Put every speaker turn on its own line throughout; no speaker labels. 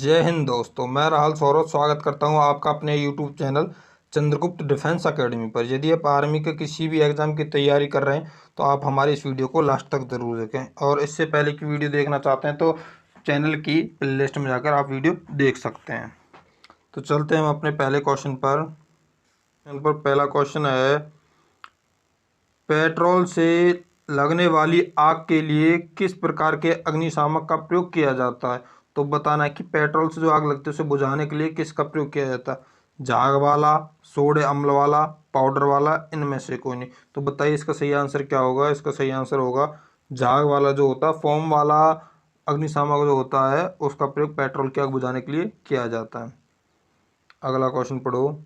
जय हिंद दोस्तों, मैं राहुल सौरभ स्वागत करता हूं आपका अपने YouTube channel Chandragupta defence academy पर। यदि आप आर्मी के किसी भी एग्ज़ाम की तैयारी कर रहे हैं तो आप हमारी इस वीडियो को लास्ट तक ज़रूर देखें, और इससे पहले की वीडियो देखना चाहते हैं तो चैनल की प्लेलिस्ट में जाकर आप वीडियो देख सकते हैं। तो चलते हैं हम अपने पहले क्वेश्चन पर। यहाँ पर पहला क्वेश्चन है, पेट्रोल से लगने वाली आग के लिए किस प्रकार के अग्निशामक का प्रयोग किया जाता है? तो बताना है कि पेट्रोल से जो आग लगती है उसे बुझाने के लिए किसका प्रयोग किया जाता है। झाग वाला, सोडे अम्ल वाला, पाउडर वाला, इनमें से कोई नहीं। तो बताइए इसका सही आंसर क्या होगा। इसका सही आंसर होगा झाग वाला जो होता है, फोम वाला अग्निशामक जो होता है उसका प्रयोग पेट्रोल की आग बुझाने के लिए किया जाता है। अगला क्वेश्चन पढ़ो।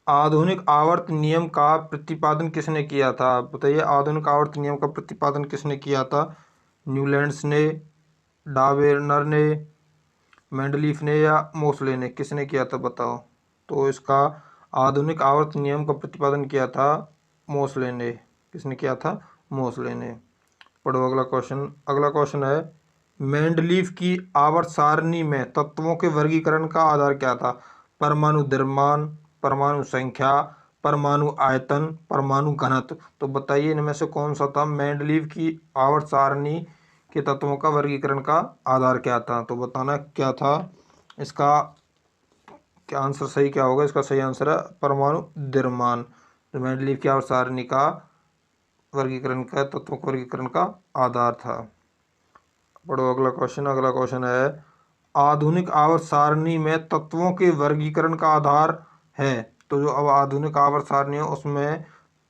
आधुनिक आवर्त नियम का प्रतिपादन किसने किया था? बताइए आधुनिक आवर्त नियम का प्रतिपादन किसने किया था। न्यूलैंड्स ने, डावेर्नर ने, मेंडलीफ ने या मोसले ने? किसने किया था बताओ। तो इसका आधुनिक आवर्त नियम का प्रतिपादन किया था मोसले ने। किसने किया था? मोसले ने। पढ़ो अगला क्वेश्चन। अगला क्वेश्चन है, मेंडलीफ की आवर्त सारणी में तत्वों के वर्गीकरण का आधार क्या था? परमाणु द्रव्यमान, परमाणु संख्या, परमाणु आयतन, परमाणु घनत्व? तो बताइए इनमें से कौन सा था। मेंडलीफ की आवर्त सारणी के तत्वों का वर्गीकरण का आधार क्या था? तो बताना क्या था। इसका क्या आंसर सही क्या होगा। इसका सही आंसर है परमाणु द्रव्यमान। तो मेंडलीफ की आवर्त सारणी का वर्गीकरण का तत्वों के वर्गीकरण का आधार था। पढ़ो अगला क्वेश्चन। अगला क्वेश्चन है, आधुनिक आवर्त सारणी में तत्वों के वर्गीकरण का आधार है। तो जो अब आधुनिक आवर्त सारणी है उसमें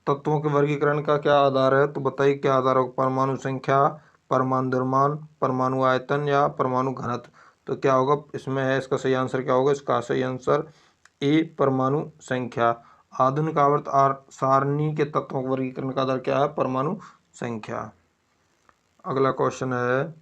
तत्वों के वर्गीकरण का क्या आधार है? तो बताइए क्या आधार होगा। परमाणु संख्या, परमाणु द्रव्यमान, परमाणु आयतन या परमाणु घनत्व? तो क्या होगा इसमें है। इसका सही आंसर क्या होगा। इसका सही आंसर ए, परमाणु संख्या। आधुनिक आवर्त सारणी के तत्वों के वर्गीकरण का आधार क्या है? परमाणु संख्या। अगला क्वेश्चन है,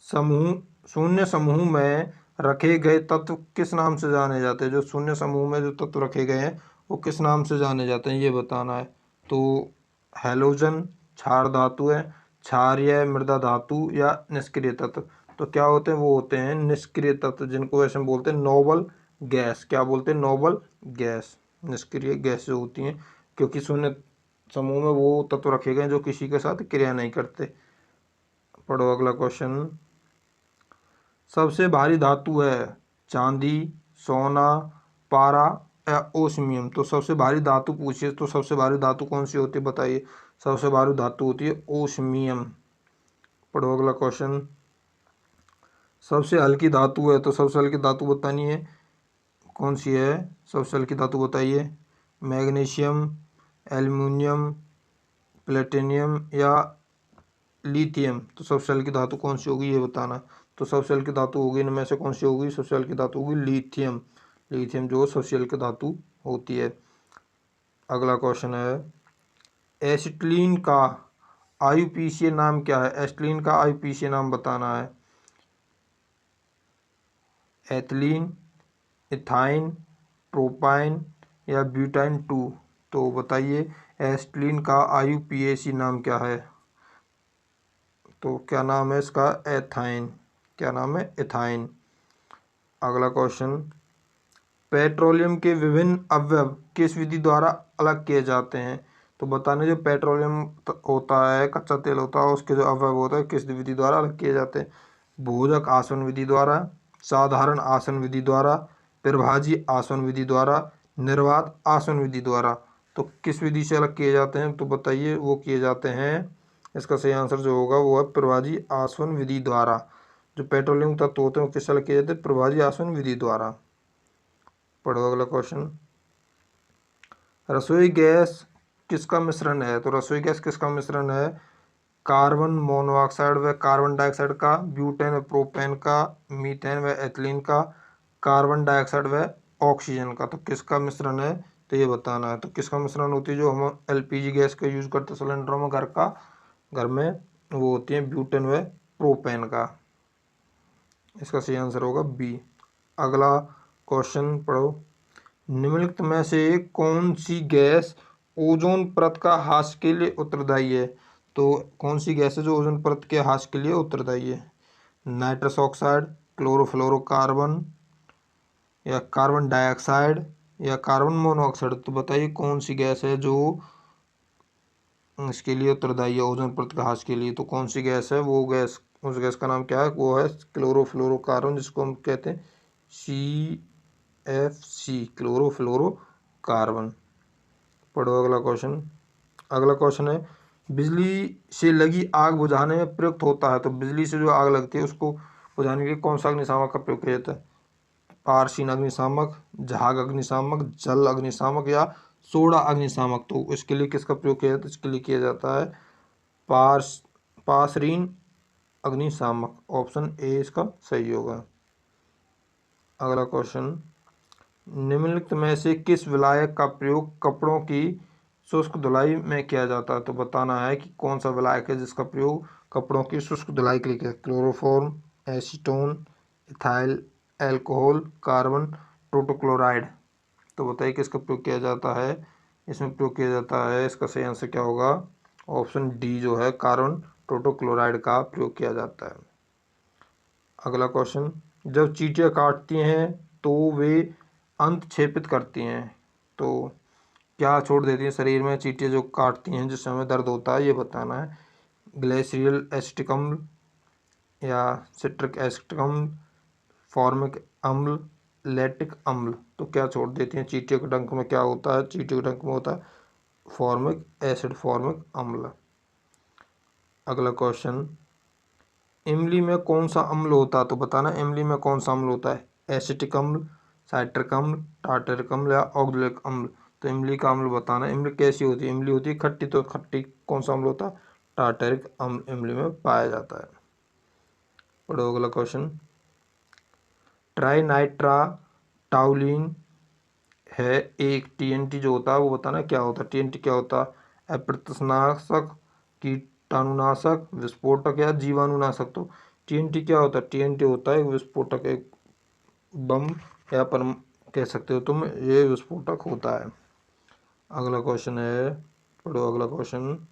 समूह शून्य समूह में रखे गए तत्व किस नाम से जाने जाते हैं? जो शून्य समूह में जो तत्व रखे गए हैं वो किस नाम से जाने जाते हैं ये बताना है। तो हैलोजन क्षार धातु है, क्षारीय मृदा धातु या निष्क्रिय तत्व? तो क्या होते हैं? वो होते हैं निष्क्रिय तत्व, जिनको ऐसे बोलते हैं नोबल गैस। क्या बोलते हैं? Noble gas. निष्क्रिय गैस जो होती हैं, क्योंकि शून्य समूह में वो तत्व रखे गए जो किसी के साथ क्रिया नहीं करते। पढ़ो अगला क्वेश्चन। सबसे भारी धातु है चांदी, सोना, पारा या ओस्मियम? तो सबसे भारी धातु पूछिए तो सबसे भारी धातु कौन सी होती है बताइए। सबसे भारी धातु होती है ओस्मियम। पढ़ो अगला क्वेश्चन। सबसे हल्की धातु है, तो सबसे हल्की धातु बतानी है कौन सी है। सबसे हल्की धातु बताइए। मैग्नीशियम, एल्युमिनियम, प्लेटिनियम या लिथियम? तो सबसे हल्की धातु कौन सी होगी ये बताना। तो सबसे हल्की धातु होगी इनमें से कौन सी होगी। सबसे हल्की धातु होगी लिथियम। लिथियम जो सबसे हल्की धातु होती है। अगला क्वेश्चन है, एसिटिलीन का आईयूपीएसी नाम क्या है? एसिटिलीन का आईयूपीएसी नाम बताना है। एथिलीन, इथाइन, प्रोपाइन या ब्यूटाइन 2? तो बताइए एसिटिलीन का आईयूपीएसी नाम क्या है। तो क्या नाम है इसका? एथाइन। क्या नाम है? एथाइन। अगला क्वेश्चन, पेट्रोलियम के विभिन्न अवयव किस विधि द्वारा अलग किए जाते हैं? तो बताने जो पेट्रोलियम होता है, कच्चा तेल होता है, उसके जो अवयव होता है किस विधि द्वारा अलग किए जाते हैं। भोजक आसवन विधि द्वारा, साधारण आसन विधि द्वारा, प्रभाजी आसवन विधि द्वारा, निर्वात आसवन विधि द्वारा? तो किस विधि से अलग किए जाते हैं? तो बताइए वो किए जाते हैं। इसका सही आंसर जो होगा वो है प्रभाजी आसवन विधि द्वारा। जो पेट्रोलियम तत्व होते हैं वो किस अलग किए जाते हैं? प्रभाजी आसवन विधि द्वारा। पढ़ो अगला क्वेश्चन। रसोई गैस किसका मिश्रण है? तो रसोई गैस किसका मिश्रण है? कार्बन मोनोऑक्साइड व कार्बन डाइऑक्साइड का, ब्यूटेन व प्रोपेन का, मीथेन व एथिलीन का, कार्बन डाइऑक्साइड व ऑक्सीजन का? तो किसका मिश्रण है तो ये बताना है। तो किसका मिश्रण होती है जो हम एलपीजी गैस का यूज करते हैं सिलेंडरों में घर में, वो होती है ब्यूटेन व प्रोपेन का। इसका सही आंसर होगा बी। अगला क्वेश्चन पढ़ो। निम्नलिखित में से कौन सी गैस ओजोन परत का ह्रास के लिए उत्तरदायी है? तो कौन सी गैस है जो ओजोन परत के ह्रास के लिए उत्तरदायी है? नाइट्रस ऑक्साइड, क्लोरोफ्लोरोकार्बन या कार्बन डाइऑक्साइड या कार्बन मोनोऑक्साइड। तो बताइए कौन सी गैस है जो इसके लिए उत्तरदायी है ओजोन परत के ह्रास के लिए। तो कौन सी गैस है वो गैस, उस गैस का नाम क्या है, वो है क्लोरोफ्लोरोकार्बन, जिसको हम कहते हैं CFC, क्लोरोफ्लोरोकार्बन। पढ़ो अगला क्वेश्चन। अगला क्वेश्चन है बिजली से लगी आग बुझाने में प्रयुक्त होता है। तो बिजली से जो आग लगती है उसको बुझाने के लिए कौन सा अग्निशामक का प्रयोग किया जाता है। पारसीन अग्निशामक, झाग अग्निशामक, जल अग्निशामक या सोडा अग्निशामक। तो इसके लिए किसका प्रयोग किया जाता है, इसके लिए किया जाता है पारसीन अग्निशामक। ऑप्शन ए इसका सही होगा। अगला क्वेश्चन, निम्नलिखित में से किस विलायक का प्रयोग कपड़ों की शुष्क धुलाई में किया जाता है। तो बताना है कि कौन सा विलायक है जिसका प्रयोग कपड़ों की शुष्क धुलाई के लिए किया। Chloroform, acetone, ethyl alcohol, carbon tetrachloride. तो बताइए किसका प्रयोग किया जाता है। इसमें प्रयोग किया जाता है, इसका सही आंसर क्या होगा, ऑप्शन डी जो है कार्बन टोटोक्लोराइड का प्रयोग किया जाता है। अगला क्वेश्चन, जब चींटियां काटती हैं तो वे अंत छेपित करती हैं। तो क्या छोड़ देती हैं शरीर में चींटियां जो काटती हैं जिससे हमें दर्द होता है, ये बताना है। ग्लेशियल एसिटिक अम्ल या सिट्रिक एसिटिक अम्ल, फॉर्मिक अम्ल, लैक्टिक अम्ल। तो क्या छोड़ देती हैं चींटियों के डंक में, क्या होता है, चींटियों के डंक में होता है फॉर्मिक एसिड, फॉर्मिक अम्ल। अगला क्वेश्चन, इमली में कौन सा अम्ल होता है। तो बताना इमली में कौन सा अम्ल होता है। एसिटिक अम्ल, साइट्रिक अम्ल, टार्टरिक अम्ल या ऑक्जेलिक अम्ल। तो इमली का अम्ल बताना। इमली कैसी होती है, इमली होती है खट्टी, तो खट्टी कौन सा अम्ल होता है, टार्टरिक अम्ल इमली में पाया जाता है। पढ़ो अगला क्वेश्चन, ट्राइनाइट्रा टाउलिन है एक TNT जो होता है वो बताना क्या होता है। TNT क्या होता है, अप्रत्यक्षनाशक, कीटाणुनाशक, विस्फोटक या जीवाणुनाशक। तो TNT क्या होता है, TNT होता है एक विस्फोटक, एक बम या परम कह सकते हो तुम, ये विस्फोटक होता है। अगला क्वेश्चन है, पढ़ो अगला क्वेश्चन,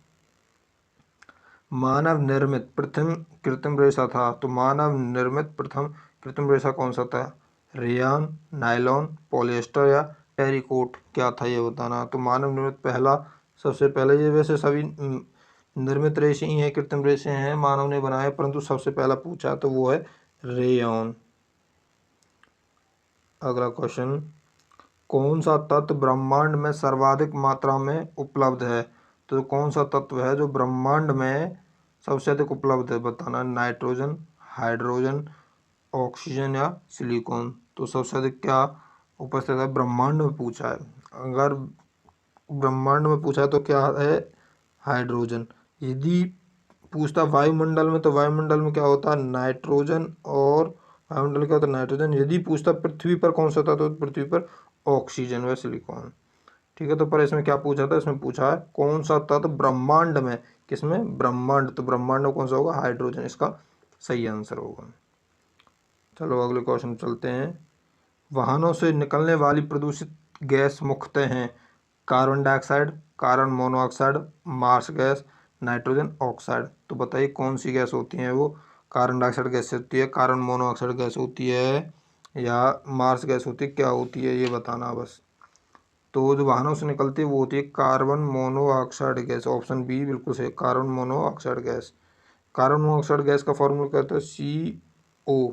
मानव निर्मित प्रथम कृत्रिम रेशा था। तो मानव निर्मित प्रथम कृत्रिम रेशा कौन सा था, रेयान, नायलॉन, पॉलिएस्टर या टेरिकोट। क्या था ये बताना। तो मानव निर्मित पहला, सबसे पहले, ये वैसे सभी निर्मित रेशे ही हैं, कृत्रिम रेशे हैं, मानव ने बनाए, परंतु सबसे पहला पूछा तो वो है रेयॉन। अगला क्वेश्चन, कौन सा तत्व ब्रह्मांड में सर्वाधिक मात्रा में उपलब्ध है। तो कौन सा तत्व है जो ब्रह्मांड में सबसे अधिक उपलब्ध है बताना। नाइट्रोजन, हाइड्रोजन, ऑक्सीजन या सिलिकॉन। तो सबसे अधिक क्या उपस्थित है ब्रह्मांड में पूछा है। अगर ब्रह्मांड में पूछा है तो क्या है, हाइड्रोजन। यदि पूछता वायुमंडल में, तो वायुमंडल में क्या होता है, नाइट्रोजन, और वायुमंडल क्या होता है, नाइट्रोजन। यदि पूछता पृथ्वी पर कौन सा था, तो पृथ्वी पर ऑक्सीजन व सिलिकॉन। ठीक है, तो पर इसमें क्या पूछा था, इसमें पूछा है कौन सा तत्व ब्रह्मांड में, किसमें, ब्रह्मांड, तो ब्रह्मांड में कौन सा होगा, हाइड्रोजन इसका सही आंसर होगा। चलो अगले क्वेश्चन चलते हैं। वाहनों से निकलने वाली प्रदूषित गैस मुख्यतः हैं carbon dioxide, carbon monoxide, marsh gas, nitrogen oxide. तो बताइए कौन सी गैस होती है वो, कार्बन डाइऑक्साइड गैस होती है, कार्बन मोनोऑक्साइड गैस होती है या मार्स गैस होती है, क्या होती है ये बताना बस। तो जो वाहनों से निकलती है वो होती है carbon monoxide gas. Option B बिल्कुल सही, carbon monoxide gas. Carbon monoxide gas का फॉर्मूला कहते हैं CO,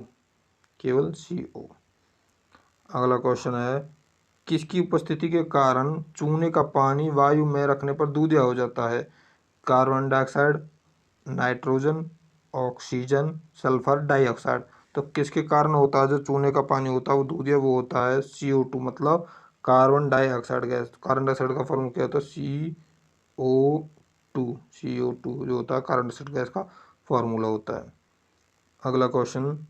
केवल CO। अगला क्वेश्चन है, किसकी उपस्थिति के कारण चूने का पानी वायु में रखने पर दूधिया हो जाता है। Carbon dioxide, nitrogen, oxygen, sulphur dioxide. तो किसके कारण होता है जो चूने का पानी होता है वो दूधिया, वो होता है CO2, मतलब carbon dioxide gas. Carbon dioxide का फॉर्मूला क्या होता है, CO2 जो होता है कार्बन डाइऑक्साइड गैस का फॉर्मूला होता है। अगला क्वेश्चन,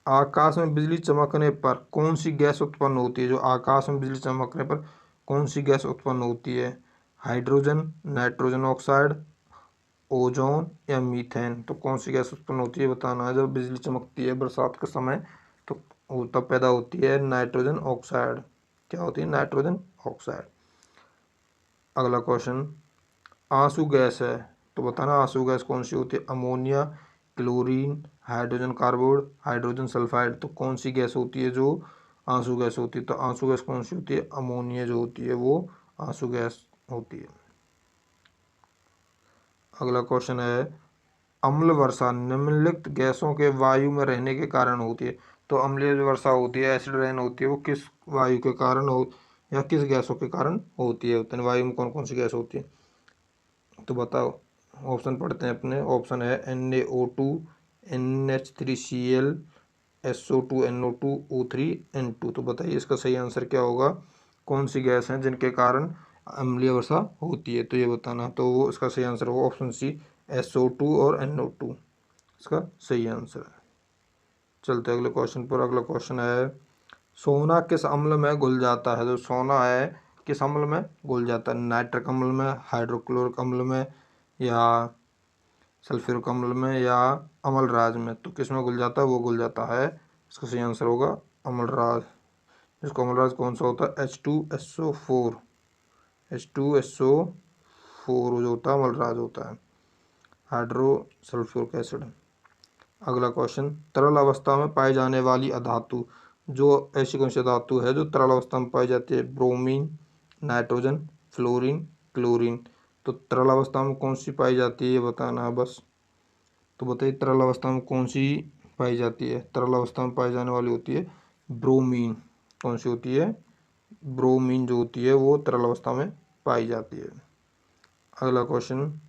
आकाश में बिजली चमकने पर कौन सी गैस उत्पन्न होती है। जो आकाश में बिजली चमकने पर कौन सी गैस उत्पन्न होती है, हाइड्रोजन, नाइट्रोजन ऑक्साइड, ओजोन या मीथेन। तो कौन सी गैस उत्पन्न होती है बताना है। जब बिजली चमकती है बरसात के समय तो वो तब पैदा होती है नाइट्रोजन ऑक्साइड। क्या होती है, नाइट्रोजन ऑक्साइड। अगला क्वेश्चन, आंसू गैस है तो बताना आंसू गैस कौन सी होती है, ammonia, chlorine, hydrogen carbide, hydrogen sulphide. तो कौन सी गैस होती है जो आंसू गैस होती है? तो आंसू गैस कौन सी होती है? अमोनिया जो होती है वो आंसू गैस होती है। अगला क्वेश्चन है, अम्ल वर्षा निम्नलिखित गैसों के वायु में रहने के कारण होती है। तो अम्लीय जो वर्षा होती है, एसिड रेन होती है, वो किस वायु के कारण हो या किस गैसों के कारण होती है? तो वायु में कौन कौन सी गैस होती है? तो बताओ, ऑप्शन पढ़ते हैं अपने। ऑप्शन है NaO2, NH3Cl, SO2, NO2, O3, N2। तो बताइए इसका सही आंसर क्या होगा? कौन सी गैस हैं जिनके कारण अम्लीय वर्षा होती है? तो ये बताना। तो वो इसका सही आंसर होगा ऑप्शन सी, SO2 और NO2 इसका सही आंसर है। चलते अगले क्वेश्चन पर। अगला क्वेश्चन है, सोना किस अम्ल में घुल जाता है? तो सोना है किस अम्ल में घुल जाता है? नाइट्रिक अम्ल में, हाइड्रोक्लोरिक अम्ल में, या सल्फ्यूरिक अम्ल में, या अम्लराज में? तो किस में घुल जाता है? वो घुल जाता है, इसका सही आंसर होगा अम्लराज। जिसको अम्लराज कौन सा होता है? H2SO4, H2SO4 जो होता है अम्लराज होता है, हाइड्रोसल्फ्यूरिक एसिड। अगला क्वेश्चन, तरल अवस्था में पाई जाने वाली अधातु। जो ऐसी कौन सी धातु है जो तरल अवस्था में पाई जाती है? Bromine, nitrogen, fluorine, chlorine. तो तरल अवस्था में कौन सी पाई जाती है ये बताना है बस। तो बताइए तरल अवस्था में कौन सी पाई जाती है? तरल अवस्था में पाई जाने वाली होती है ब्रोमीन। कौन सी होती है? ब्रोमीन जो होती है वो तरल अवस्था में पाई जाती है। अगला क्वेश्चन,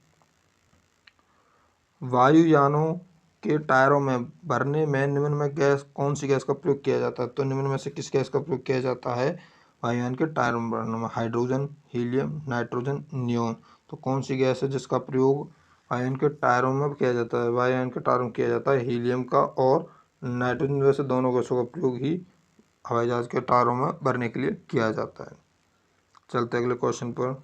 वायुयानों के टायरों में भरने में निम्न में गैस कौन सी गैस का प्रयोग किया जाता है? तो निम्न में से किस गैस का प्रयोग किया जाता है वायुयान के टायरों में भरने में? Hydrogen, helium, nitrogen, neon. तो कौन सी गैस है जिसका प्रयोग वायुयान के टायरों में किया जाता है? वायुयान के टायरों में किया जाता है हीलियम का और नाइट्रोजन। वैसे दोनों गैसों का प्रयोग ही हवाई जहाज के टायरों में भरने के लिए किया जाता है। चलते अगले क्वेश्चन पर।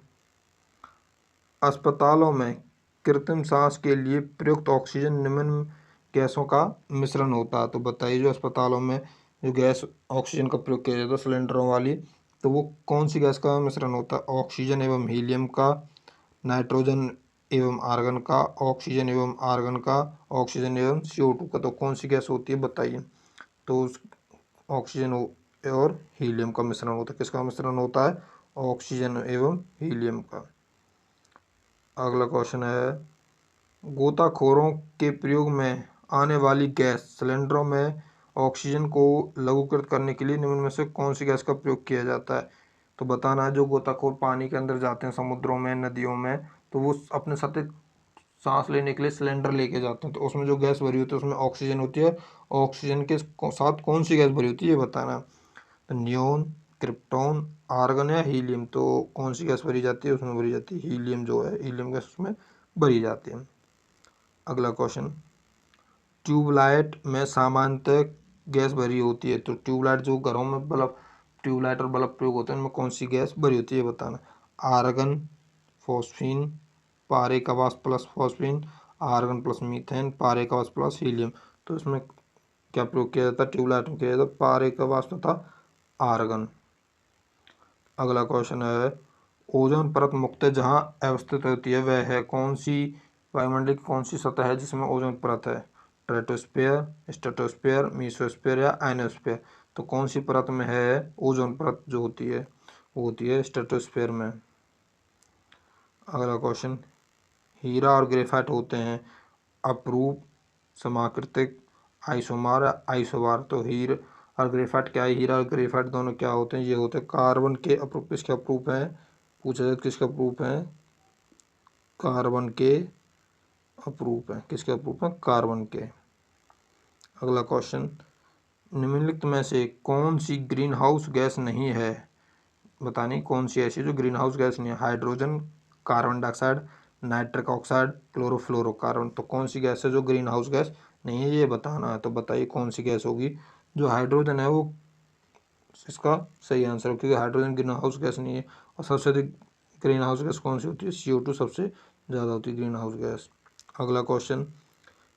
अस्पतालों में कृत्रिम सांस के लिए प्रयुक्त ऑक्सीजन निम्न गैसों का मिश्रण होता है। तो बताइए जो अस्पतालों में जो गैस ऑक्सीजन का प्रयोग किया जाता है सिलेंडरों वाली, तो वो कौन सी गैस का मिश्रण होता है? ऑक्सीजन एवं हीलियम का, नाइट्रोजन एवं आर्गन का, ऑक्सीजन एवं आर्गन का, ऑक्सीजन एवं CO2 का। तो कौन सी गैस होती है बताइए? तो ऑक्सीजन और हीलियम का मिश्रण होता है। किसका मिश्रण होता है? ऑक्सीजन एवं हीलियम का। अगला क्वेश्चन है, गोताखोरों के प्रयोग में आने वाली गैस सिलेंडरों में ऑक्सीजन को लघुकृत करने के लिए निम्न में से कौन सी गैस का प्रयोग किया जाता है? तो बताना है जो गोताखोर पानी के अंदर जाते हैं समुद्रों में, नदियों में, तो वो अपने साथ एक सांस लेने के लिए सिलेंडर लेके जाते हैं। तो उसमें जो गैस भरी होती है उसमें ऑक्सीजन होती है। ऑक्सीजन के साथ कौन सी गैस भरी होती है ये बताना है। तो नियोन, क्रिप्टॉन, आर्गन या हीलियम। तो कौन सी गैस भरी जाती है? उसमें भरी जाती है हीलियम, जो है हीलियम गैस उसमें भरी जाती है। अगला क्वेश्चन, ट्यूबलाइट में सामान्यतः गैस भरी होती है। तो ट्यूबलाइट जो घरों में बल्ब, ट्यूबलाइट और बल्ब प्रयोग होते हैं उनमें कौन सी गैस भरी होती है बताना। आर्गन, फॉस्फीन, पारे का वाष्प plus phosphine, argon plus methane, पारे का वाष्प प्लस हीलियम। तो इसमें क्या प्रयोग किया जाता है? ट्यूबलाइट में किया जाता है पारे का वाष्प तथा आर्गन। अगला क्वेश्चन है, ओजोन परत मुख्यतः जहाँ अवस्थित होती है वह है कौन सी वायुमंडल की कौन सी सतह है जिसमें ओजोन परत है? ट्रेटोस्फेयर, स्ट्रेटोस्फेयर, मीसोस्फेयर या आयनोस्फेयर। तो कौन सी परत में है ओजोन परत जो होती है? वो होती है स्ट्रेटोस्फेयर में। अगला क्वेश्चन, हीरा और ग्रेफाइट होते हैं अपरूप, समाकृतिक, आइसोमर, आइसोबार। तो हीरा और ग्रेफाइट क्या है? हीरा और ग्रेफाइट दोनों क्या होते हैं? ये होते हैं कार्बन के अपरूप। किसके अपरूप हैं? पूछा जाए किसके अपरूप हैं? कार्बन के अपरूप हैं। किसके अपरूप हैं? कार्बन के। अगला क्वेश्चन, निम्नलिखित में से कौन सी ग्रीन हाउस गैस नहीं है? बतानी कौन सी ऐसी जो ग्रीन हाउस गैस नहीं है? Hydrogen, carbon dioxide, nitric oxide, chlorofluorocarbon. तो कौन सी गैस है जो ग्रीन हाउस गैस नहीं है ये बताना है। तो बताइए कौन सी गैस होगी? जो हाइड्रोजन है वो इसका सही आंसर है, क्योंकि हाइड्रोजन ग्रीन हाउस गैस नहीं है। और सबसे अधिक ग्रीन हाउस गैस कौन सी होती है? CO2 सबसे ज़्यादा होती है ग्रीन हाउस गैस। अगला क्वेश्चन,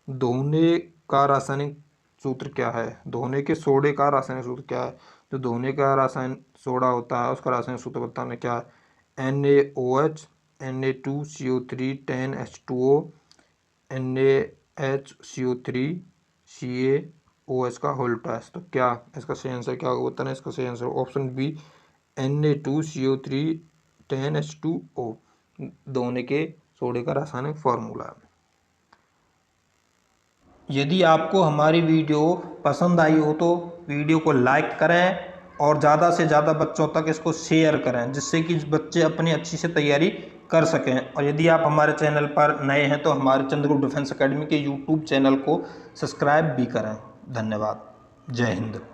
धोने का रासायनिक सूत्र क्या है? धोने के सोडे का रासायनिक सूत्र क्या है? जो धोने का रासायनिक सोडा होता है उसका रासायनिक सूत्र बताना क्या है? NaOH, Na2CO3 10H2O, Na HCO3CaOH का होल ट्वाइस। तो क्या इसका सही आंसर क्या होता है? इसका सही answer option B Na2CO3 10H2O दोनों के सोडे का रासायनिक फॉर्मूला है। यदि आपको हमारी वीडियो पसंद आई हो तो वीडियो को लाइक करें और ज़्यादा से ज़्यादा बच्चों तक इसको शेयर करें, जिससे कि बच्चे अपनी अच्छी से तैयारी कर सकें। और यदि आप हमारे चैनल पर नए हैं तो हमारे चंद्रगुप्त डिफेंस एकेडमी के यूट्यूब चैनल को सब्सक्राइब भी करें। धन्यवाद। जय हिंद।